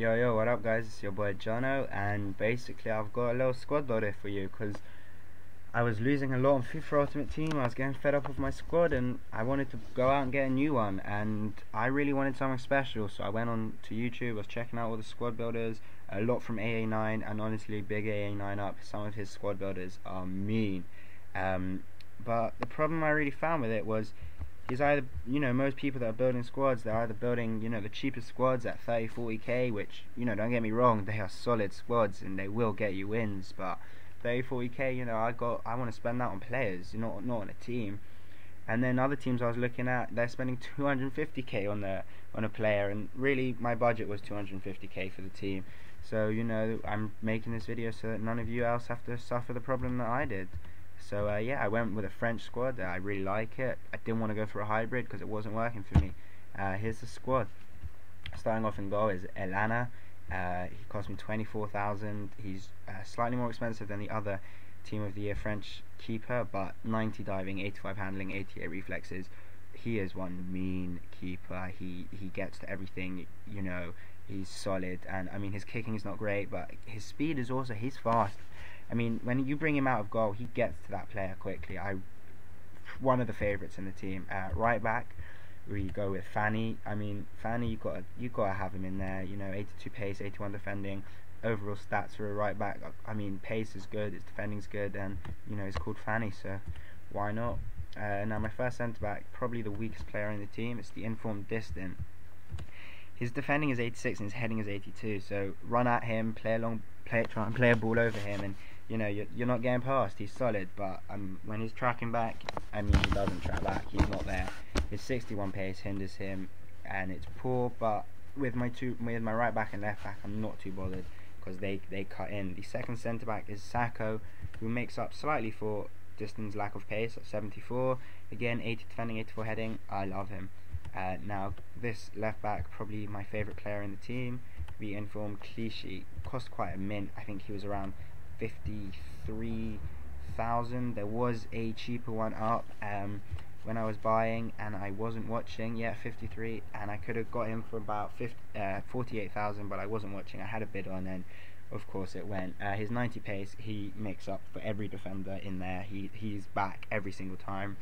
Yo, yo, what up, guys? It's your boy Jono, and basically, I've got a little squad builder for you because I was losing a lot on FIFA Ultimate Team. I was getting fed up with my squad, and I wanted to go out and get a new one. And I really wanted something special, so I went on to YouTube. I was checking out all the squad builders, a lot from AA9, and honestly, big AA9 up. Some of his squad builders are mean. But the problem I really found with it was he's either, most people that are building squads, they're either building, the cheapest squads at 30, 40k, which, don't get me wrong, they are solid squads and they will get you wins, but 30, 40k, I want to spend that on players, not on a team. And then other teams I was looking at, they're spending 250k on a player, and really my budget was 250k for the team. So, I'm making this video so that none of you else have to suffer the problem that I did. So yeah, I went with a French squad. I really like it. I didn't want to go for a hybrid because it wasn't working for me. Here's the squad. Starting off in goal is Elana. He cost me 24,000. He's slightly more expensive than the other Team of the Year French keeper, but 90 diving, 85 handling, 88 reflexes. He is one mean keeper. He gets to everything. He's solid, and I mean his kicking is not great, but his speed is also, he's fast. I mean, when you bring him out of goal, he gets to that player quickly. One of the favourites in the team. Right back, we go with Fanny. I mean, Fanny, you gotta have him in there. 82 pace, 81 defending. Overall stats for a right back. I mean, pace is good, his defending's good, and he's called Fanny, so why not? Now my first centre back, probably the weakest player in the team. It's the informed Distant. His defending is 86 and his heading is 82. So run at him, try and play a ball over him, and you're not getting past. He's solid, but when he's tracking back, I mean, he doesn't track back. He's not there. His 61 pace hinders him, and it's poor. But with my right back and left back, I'm not too bothered because they cut in. The second centre back is Sacco, who makes up slightly for Distance lack of pace at 74. Again, 80 defending, 84 heading. I love him. Now this left back, probably my favourite player in the team, the informed Clichy, cost quite a mint. I think he was around 53,000. There was a cheaper one up when I was buying and I wasn't watching. Yeah, 53, and I could have got him for about 48,000, but I wasn't watching. I had a bid on, and of course it went. His 90 pace, he makes up for every defender in there. He's back every single time.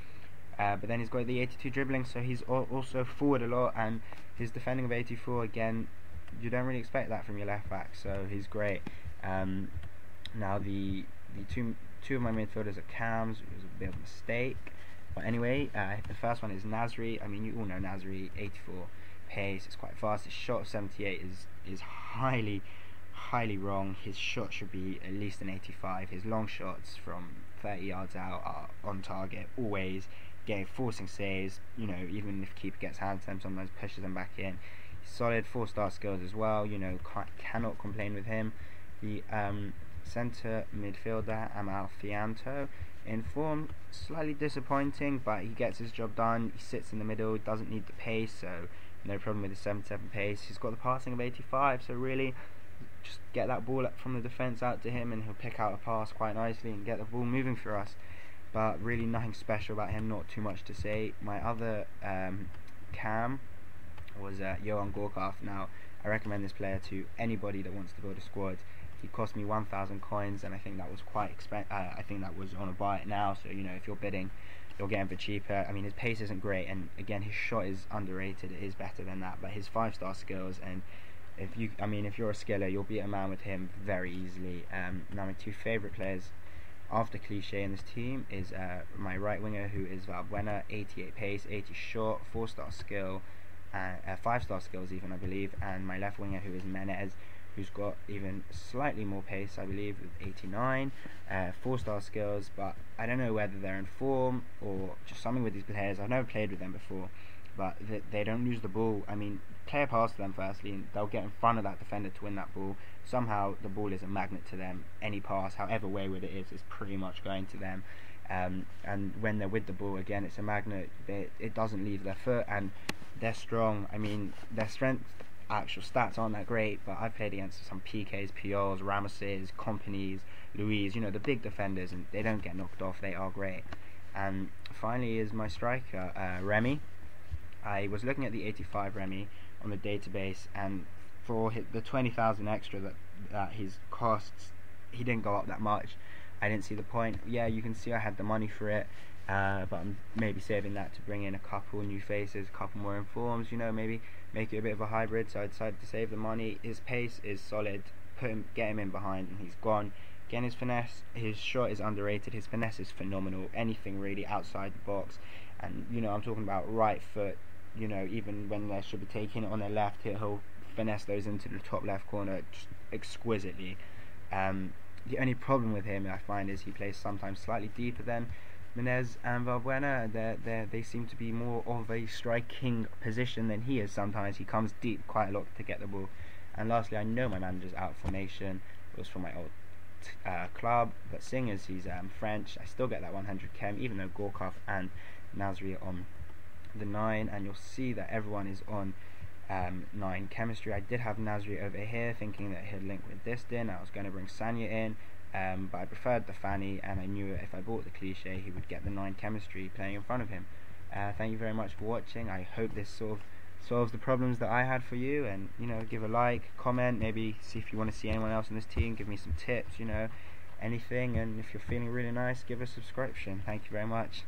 But then he's got the 82 dribbling, so he's also forward a lot, and his defending of 84, again, you don't really expect that from your left back, so he's great. Now the two of my midfielders are cams. It was a bit of a mistake, but anyway, the first one is Nasri. I mean, you all know Nasri, 84 pace. It's quite fast. His shot of 78 is highly wrong. His shot should be at least an 85. His long shots from 30 yards out are on target always. Forcing saves, even if keeper gets hands to him, sometimes pushes them back in. He's solid, 4-star skills as well, cannot complain with him. The centre midfielder, Amalfianto, in form, slightly disappointing, but he gets his job done. He sits in the middle, doesn't need the pace, so no problem with his 77 pace. He's got the passing of 85, so really just get that ball up from the defence out to him and he'll pick out a pass quite nicely and get the ball moving for us. But really nothing special about him, not too much to say. My other cam was Johan Gorkov. Now, I recommend this player to anybody that wants to build a squad. He cost me 1,000 coins, and I think that was quite expensive. I think that was on a buy it now, so if you're bidding, you'll get him for cheaper. I mean, his pace isn't great, and again, his shot is underrated. It is better than that, but his 5-star skills, and if you're a skiller, you'll beat a man with him very easily. Now, my two favourite players after Cliche in this team is my right winger, who is Valbuena, 88 pace, 80 shot, 4-star skill, 5-star skills even, I believe, and my left winger, who is Menez, who's got even slightly more pace, I believe, with 89, 4-star skills, but I don't know whether they're in form or just something with these players. I've never played with them before, but they don't lose the ball. I mean, play a pass to them firstly, and they'll get in front of that defender to win that ball. Somehow the ball is a magnet to them. Any pass, however wayward it is pretty much going to them. And when they're with the ball, again, it's a magnet. It doesn't leave their foot, and they're strong. I mean, their strength, actual stats aren't that great, but I've played against some PKs, Piols, Ramoses, Companies, Louise, the big defenders, and they don't get knocked off. They are great. And finally is my striker, Remy. I was looking at the 85 Remy on the database, and for the 20,000 extra that his costs, he didn't go up that much. I didn't see the point. Yeah, you can see I had the money for it, but I'm maybe saving that to bring in a couple new faces, a couple more informs, maybe make it a bit of a hybrid. So I decided to save the money. His pace is solid. Get him in behind, and he's gone. Again, his finesse, his shot is underrated. His finesse is phenomenal. Anything really outside the box, and I'm talking about right foot. Even when they should be taking it on their left, he'll finesse those into the top left corner just exquisitely. The only problem with him, I find, is he plays sometimes slightly deeper than Menez and Valbuena. They seem to be more of a striking position than he is. Sometimes he comes deep quite a lot to get the ball. And lastly, I know my manager's out of formation. It was from my old club, but seeing as he's French, I still get that 100 chem, even though Gorkov and Nasri are on the 9, and you'll see that everyone is on 9 chemistry. I did have Nasri over here, thinking that he'd link with Distin. I was going to bring Sanya in, but I preferred the Fanny, and I knew if I bought the cliche, he would get the 9 chemistry playing in front of him. Thank you very much for watching. I hope this sort of solves the problems that I had for you, and give a like, comment, maybe see if you want to see anyone else in this team, give me some tips, anything, and if you're feeling really nice, give a subscription. Thank you very much.